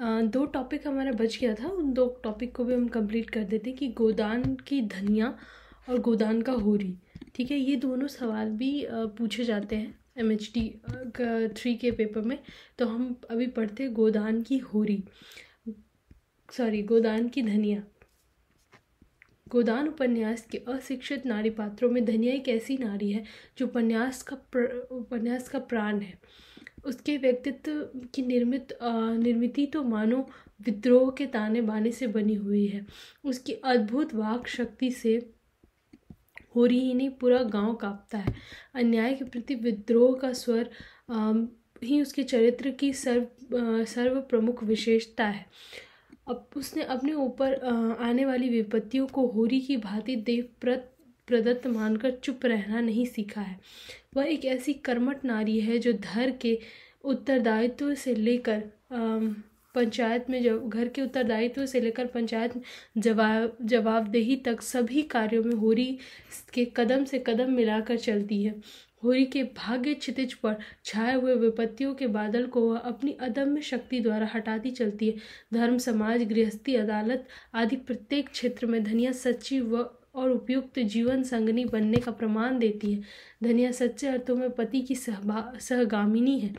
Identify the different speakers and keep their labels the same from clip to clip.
Speaker 1: दो टॉपिक हमारा बच गया था, उन दो टॉपिक को भी हम कंप्लीट कर देते कि गोदान की धनिया और गोदान का होरी। ठीक है, ये दोनों सवाल भी पूछे जाते हैं MHD 3 के पेपर में। तो हम अभी पढ़ते हैं गोदान की होरी, गोदान की धनिया। गोदान उपन्यास के अशिक्षित नारी पात्रों में धनिया एक ऐसी नारी है जो उपन्यास का प्राण है। उसके व्यक्तित्व की निर्मिति तो मानो विद्रोह के ताने बाने से बनी हुई है। उसकी अद्भुत वाक शक्ति से होरी ही नहीं पूरा गांव कांपता है। अन्याय के प्रति विद्रोह का स्वर ही उसके चरित्र की सर्व प्रमुख विशेषता है। अब उसने अपने ऊपर आने वाली विपत्तियों को होरी की भांति देव प्रदत्त मानकर चुप रहना नहीं सीखा है। वह एक ऐसी कर्मठ नारी है जो घर के उत्तरदायित्व से लेकर पंचायत में घर के उत्तरदायित्व से लेकर पंचायत में जवाबदेही तक सभी कार्यों में होरी के कदम से कदम मिलाकर चलती है। होरी के भाग्य क्षितिज पर छाए हुए विपत्तियों के बादल को वह अपनी अदम्य शक्ति द्वारा हटाती चलती है। धर्म, समाज, गृहस्थी, अदालत आदि प्रत्येक क्षेत्र में धनिया सच्ची और उपयुक्त जीवन संगनी बनने का प्रमाण देती है। धनिया सच्चे अर्थों में पति की सहगामिनी है,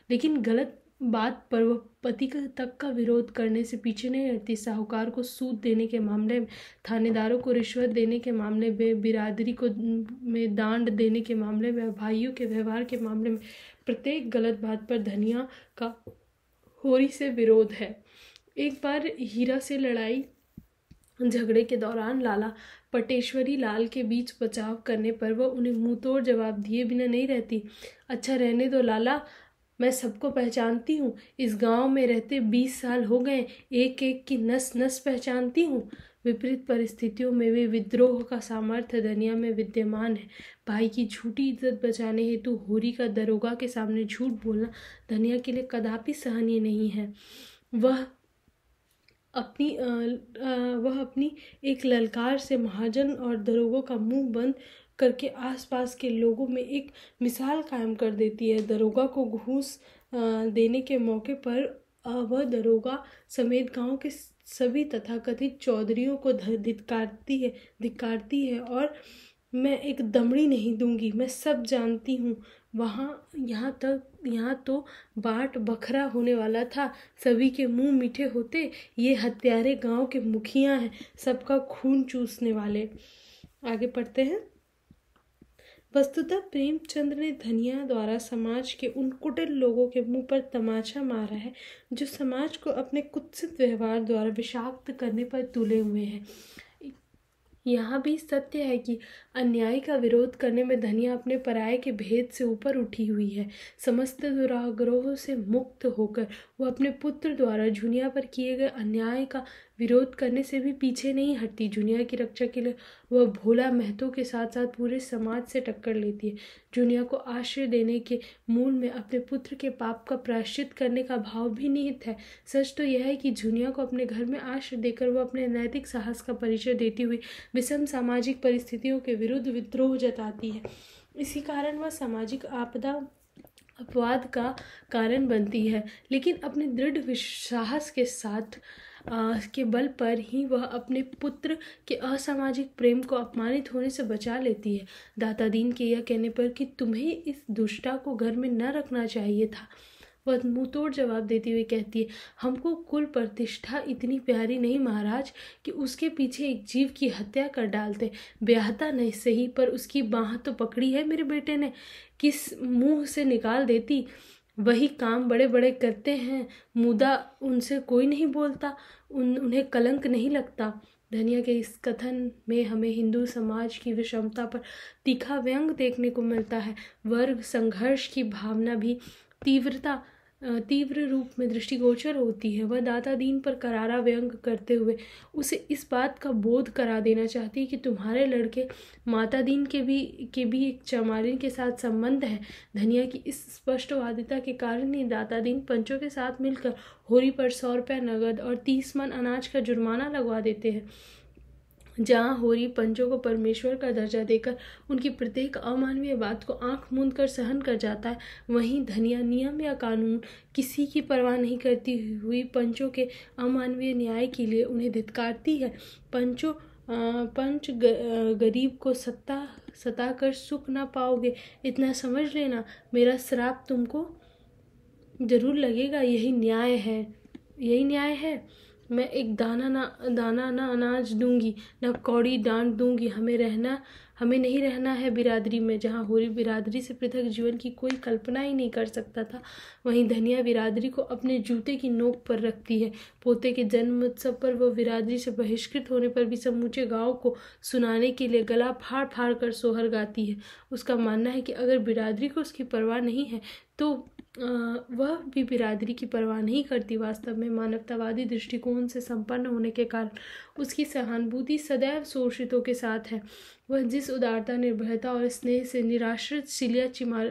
Speaker 1: लेकिन गलत बात पर वह पति तक का विरोध करने से पीछे नहीं हटती। साहूकार को सूद देने के मामले में, थानेदारों को रिश्वत देने के मामले में, बिरादरी को में दांड देने के मामले में, भाइयों के व्यवहार के मामले में, प्रत्येक गलत बात पर धनिया का होरी से विरोध है। एक बार हीरा से लड़ाई झगड़े के दौरान लाला पटेश्वरी लाल के बीच बचाव करने पर वह उन्हें मुंह तोड़ जवाब दिए बिना नहीं रहती। अच्छा रहने दो लाला, मैं सबको पहचानती हूँ। इस गांव में रहते 20 साल हो गए, एक एक की नस नस पहचानती हूँ। विपरीत परिस्थितियों में भी विद्रोह का सामर्थ्य धनिया में विद्यमान है। भाई की झूठी इज्जत बचाने हेतु होरी का दरोगा के सामने झूठ बोलना धनिया के लिए कदापि सहनीय नहीं है। वह अपनी एक ललकार से महाजन और दरोगों का मुंह बंद करके आसपास के लोगों में एक मिसाल कायम कर देती है। दरोगा को घूस देने के मौके पर वह दरोगा समेत गांव के सभी तथाकथित चौधरियों को धिक्कारती है और मैं एक दमड़ी नहीं दूंगी, मैं सब जानती हूँ। यहाँ तो बाट बखरा होने वाला था, सभी के मुंह मीठे होते। ये हत्यारे गांव के मुखिया हैं, सबका खून चूसने वाले। आगे पढ़ते हैं। वस्तुतः प्रेमचंद्र ने धनिया द्वारा समाज के उन कुटिल लोगों के मुंह पर तमाचा मारा है जो समाज को अपने कुत्सित व्यवहार द्वारा विषाक्त करने पर तुले हुए हैं। यहाँ भी सत्य है कि अन्याय का विरोध करने में धनिया अपने पराये के भेद से ऊपर उठी हुई है। समस्त दुराग्रहों से मुक्त होकर वह अपने पुत्र द्वारा जुनिया पर किए गए अन्याय का विरोध करने से भी पीछे नहीं हटती। जुनिया की रक्षा के लिए वह भोला महतो के साथ साथ पूरे समाज से टक्कर लेती है। जुनिया को आश्रय देने के मूल में अपने पुत्र के पाप का प्रायश्चित करने का भाव भी निहित है। सच तो यह है कि जुनिया को अपने घर में आश्रय देकर वह अपने नैतिक साहस का परिचय देती हुई विषम सामाजिक परिस्थितियों के विरुद्ध विद्रोह जताती है। इसी कारण वह सामाजिक अपवाद का कारण बनती है, लेकिन अपने दृढ़ साहस के साथ के बल पर ही वह अपने पुत्र के असामाजिक प्रेम को अपमानित होने से बचा लेती है। दाता दीन के यह कहने पर कि तुम्हें इस दुष्टा को घर में न रखना चाहिए था, वह मुंहतोड़ जवाब देती हुई कहती है, हमको कुल प्रतिष्ठा इतनी प्यारी नहीं महाराज कि उसके पीछे एक जीव की हत्या कर डालते। ब्याहता नहीं सही, पर उसकी बाह तो पकड़ी है मेरे बेटे ने, किस मुंह से निकाल देती। वही काम बड़े बड़े करते हैं, मुदा उनसे कोई नहीं बोलता, उन्हें कलंक नहीं लगता। धनिया के इस कथन में हमें हिंदू समाज की विषमता पर तीखा व्यंग देखने को मिलता है। वर्ग संघर्ष की भावना भी तीव्र रूप में दृष्टिगोचर होती है। वह दाता दीन पर करारा व्यंग करते हुए उसे इस बात का बोध करा देना चाहती है कि तुम्हारे लड़के माता दीन के भी एक चमारिन के साथ संबंध है। धनिया की इस स्पष्टवादिता के कारण ही दाता दीन पंचों के साथ मिलकर होरी पर 100 रुपया नगद और 30 मन अनाज का जुर्माना लगवा देते हैं। जहाँ होरी पंचों को परमेश्वर का दर्जा देकर उनकी प्रत्येक अमानवीय बात को आंख मूंद कर सहन कर जाता है, वहीं धनिया नियम या कानून किसी की परवाह नहीं करती हुई पंचों के अमानवीय न्याय के लिए उन्हें धिक्कारती है। पंच गरीब को सता कर सुख ना पाओगे, इतना समझ लेना। मेरा श्राप तुमको जरूर लगेगा। यही न्याय है। मैं एक दाना ना अनाज दूंगी, न कौड़ी डांट दूंगी। हमें नहीं रहना है बिरादरी में। जहाँ होरी बिरादरी से पृथक जीवन की कोई कल्पना ही नहीं कर सकता था, वहीं धनिया बिरादरी को अपने जूते की नोक पर रखती है। पोते के जन्म उत्सव पर वह बिरादरी से बहिष्कृत होने पर भी समूचे गांव को सुनाने के लिए गला फाड़ फाड़ कर सोहर गाती है। उसका मानना है कि अगर बिरादरी को उसकी परवाह नहीं है तो वह भी बिरादरी की परवाह नहीं करती। वास्तव में मानवतावादी दृष्टिकोण से संपन्न होने के कारण उसकी सहानुभूति सदैव शोषितों के साथ है। वह जिस उदारता, निर्भयता और स्नेह से निराश्रित सिलिया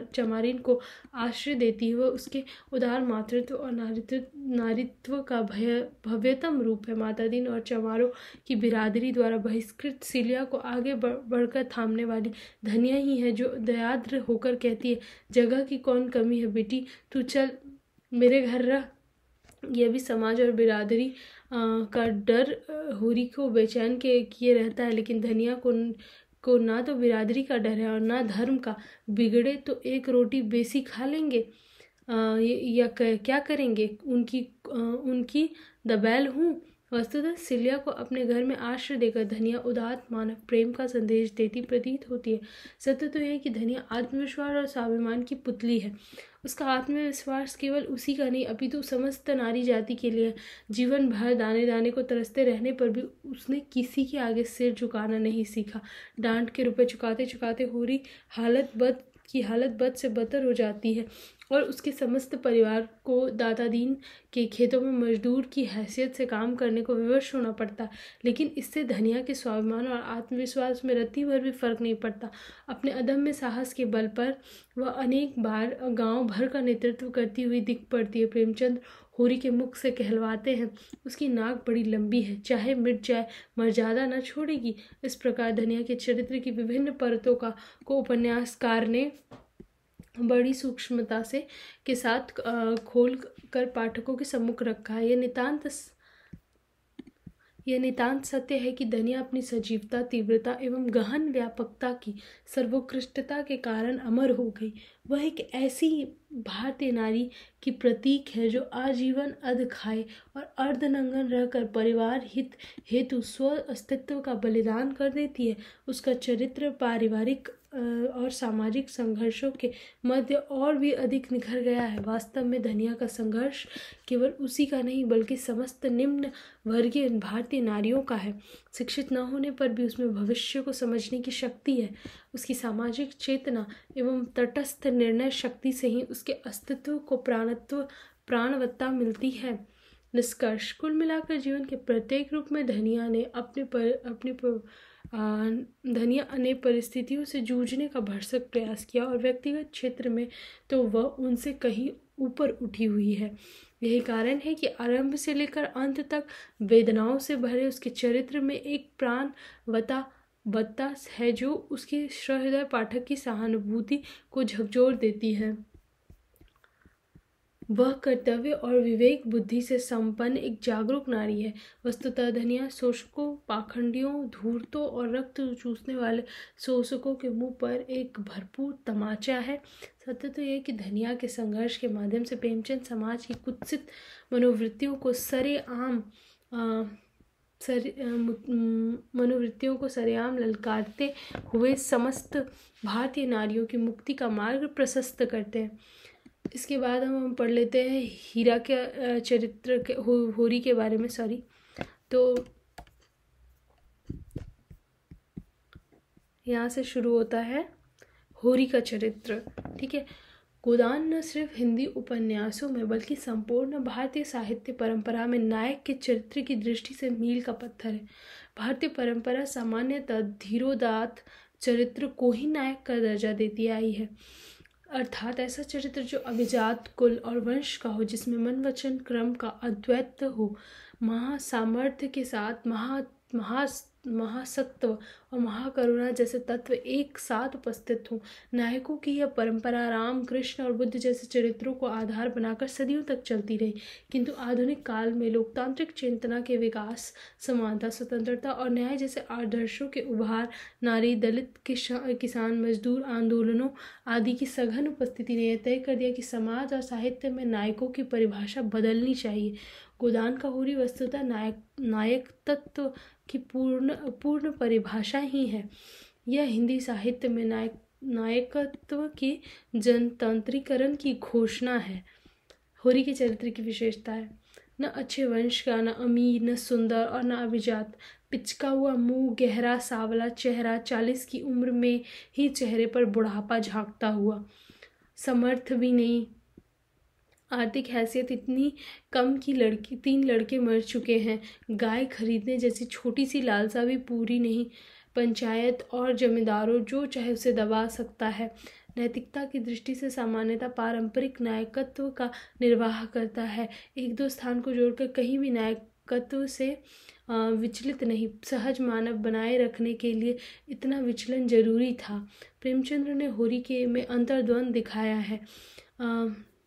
Speaker 1: चमारिन को आश्रय देती है, वह उसके उदार मातृत्व और नारीत्व का भव्यतम रूप है। माता दीन और चमारों की बिरादरी द्वारा बहिष्कृत सिलिया को आगे बढ़कर थामने वाली धनिया ही है, जो दयाद्र होकर कहती है, जगह की कौन कमी है बेटी, तू चल मेरे घर रह। यह भी समाज और बिरादरी का डर होरी को बेचैन किए रहता है, लेकिन धनिया को ना तो बिरादरी का डर है और ना धर्म का। बिगड़े तो एक रोटी बेसी खा लेंगे या क्या करेंगे, उनकी दबैल हूँ। वस्तुतः सिलिया को अपने घर में आश्रय देकर धनिया उदात्त मानव प्रेम का संदेश देती प्रतीत होती है। सत्य तो यह कि धनिया आत्मविश्वास और स्वाभिमान की पुतली है। उसका आत्मविश्वास केवल उसी का नहीं अपितु समस्त नारी जाति के लिए। जीवन भर दाने दाने को तरसते रहने पर भी उसने किसी के आगे सिर झुकाना नहीं सीखा। डांट के रुपए चुकाते चुकाते होरी हालत बद से बदतर हो जाती है और उसके समस्त परिवार को दादा दीन के खेतों में मजदूर की हैसियत से काम करने को विवश होना पड़ता। लेकिन इससे धनिया के स्वाभिमान और आत्मविश्वास में रत्ती भर भी फर्क नहीं पड़ता। अपने अदम्य साहस के बल पर वह अनेक बार गांव भर का नेतृत्व करती हुई दिख पड़ती है। प्रेमचंद होरी के मुख से कहलवाते हैं, उसकी नाक बड़ी लंबी है, चाहे मिट जाए मर्यादा न छोड़ेगी। इस प्रकार धनिया के चरित्र की विभिन्न परतों को उपन्यासकार ने बड़ी सूक्ष्मता के साथ खोल कर पाठकों के सम्मुख रखा है। यह नितांत सत्य है कि धनिया अपनी सजीवता, तीव्रता एवं गहन व्यापकता की सर्वोत्कृष्टता के कारण अमर हो गई। वह एक ऐसी भारतीय नारी की प्रतीक है जो आजीवन अध खाए और अर्धनंगन रहकर परिवार हित हेतु स्व अस्तित्व का बलिदान कर देती है। उसका चरित्र पारिवारिक और सामाजिक संघर्षों के मध्य और भी अधिक निखर गया है। वास्तव में धनिया का संघर्ष केवल उसी का नहीं बल्कि समस्त निम्न वर्गीय भारतीय नारियों का है। शिक्षित न होने पर भी उसमें भविष्य को समझने की शक्ति है। उसकी सामाजिक चेतना एवं तटस्थ निर्णय शक्ति से ही उसके अस्तित्व को प्राणवत्ता मिलती है। निष्कर्ष, कुल मिलाकर जीवन के प्रत्येक रूप में धनिया ने परिस्थितियों से जूझने का भरसक प्रयास किया और व्यक्तिगत क्षेत्र में तो वह उनसे कहीं ऊपर उठी हुई है। यही कारण है कि आरंभ से लेकर अंत तक वेदनाओं से भरे उसके चरित्र में एक प्राणवत्ता है जो उसके सहृदय पाठक की सहानुभूति को झकझोर देती है। वह कर्तव्य और विवेक बुद्धि से संपन्न एक जागरूक नारी है। वस्तुतः धनिया शोषकों, पाखंडियों, धूर्तों और रक्त चूसने वाले शोषकों के मुंह पर एक भरपूर तमाचा है। सत्य तो यह कि धनिया के संघर्ष के माध्यम से प्रेमचंद समाज की कुत्सित मनोवृत्तियों को सरेआम ललकारते हुए समस्त भारतीय नारियों की मुक्ति का मार्ग प्रशस्त करते हैं। इसके बाद हम पढ़ लेते हैं हीरा के चरित्र होरी के बारे में। तो यहाँ से शुरू होता है होरी का चरित्र। ठीक है। गोदान न सिर्फ हिंदी उपन्यासों में बल्कि संपूर्ण भारतीय साहित्य परंपरा में नायक के चरित्र की दृष्टि से मील का पत्थर है। भारतीय परंपरा सामान्यतः धीरोदात्त चरित्र को ही नायक का दर्जा देती आई है, अर्थात ऐसा चरित्र जो अभिजात कुल और वंश का हो, जिसमें मन वचन क्रम का अद्वैत हो, महासामर्थ्य के साथ महासत्व और महाकरुणा जैसे तत्व एक साथ उपस्थित हों। नायकों की यह परंपरा राम, कृष्ण और बुद्ध जैसे चरित्रों को आधार बनाकर सदियों तक चलती रही, किंतु आधुनिक काल में लोकतांत्रिक चेतना के विकास, समानता, स्वतंत्रता और न्याय जैसे आदर्शों के उभार, नारी, दलित, किसान, मजदूर आंदोलनों आदि की सघन उपस्थिति ने यह तय कर दिया कि समाज और साहित्य में नायकों की परिभाषा बदलनी चाहिए। गोदान का होरी वस्तुतः नायक तत्व की पूर्ण परिभाषा ही है। यह हिंदी साहित्य में नायकत्व के जनतांत्रिकरण की घोषणा है। होरी के चरित्र की विशेषता है, न अच्छे वंश का, न अमीर, न सुंदर और न अभिजात, पिचका हुआ मुंह, गहरा सावला चेहरा, 40 की उम्र में ही चेहरे पर बुढ़ापा झांकता हुआ, समर्थ भी नहीं, आर्थिक हैसियत इतनी कम कि 3 लड़के मर चुके हैं, गाय खरीदने जैसी छोटी सी लालसा भी पूरी नहीं, पंचायत और जमींदारों जो चाहे उसे दबा सकता है। नैतिकता की दृष्टि से सामान्यतः पारंपरिक नायकत्व का निर्वाह करता है, 1-2 स्थान को जोड़कर कहीं भी नायकत्व से विचलित नहीं। सहज मानव बनाए रखने के लिए इतना विचलन जरूरी था। प्रेमचंद्र ने होरी के में अंतर्द्वंद दिखाया है।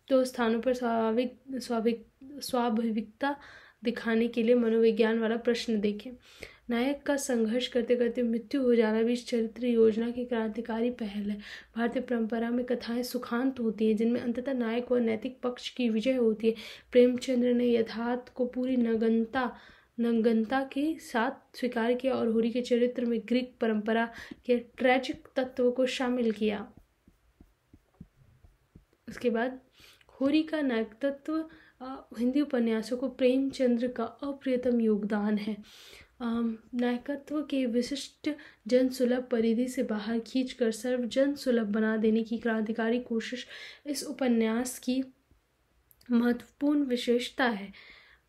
Speaker 1: 2 स्थानों पर स्वाभाविकता दिखाने के लिए मनोविज्ञान वाला प्रश्न देखें। नायक का संघर्ष करते करते मृत्यु हो जाना भी इस चरित्र योजना की क्रांतिकारी पहल है। भारतीय परंपरा में कथाएं सुखांत होती हैं, जिनमें अंततः नायक व नैतिक पक्ष की विजय होती है। प्रेमचंद्र ने यथार्थ को पूरी नग्नता के साथ स्वीकार किया और होरी के चरित्र में ग्रीक परंपरा के ट्रेजिक तत्व को शामिल किया। उसके बाद होरी का नायकत्व हिंदी उपन्यासों को प्रेमचंद्र का अप्रियतम योगदान है। नायकत्व के विशिष्ट जनसुलभ परिधि से बाहर खींचकर सर्वजन सुलभ बना देने की क्रांतिकारी कोशिश इस उपन्यास की महत्वपूर्ण विशेषता है।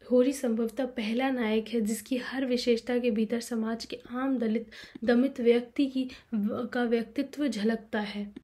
Speaker 1: होरी संभवतः पहला नायक है जिसकी हर विशेषता के भीतर समाज के आम दमित व्यक्ति का व्यक्तित्व झलकता है।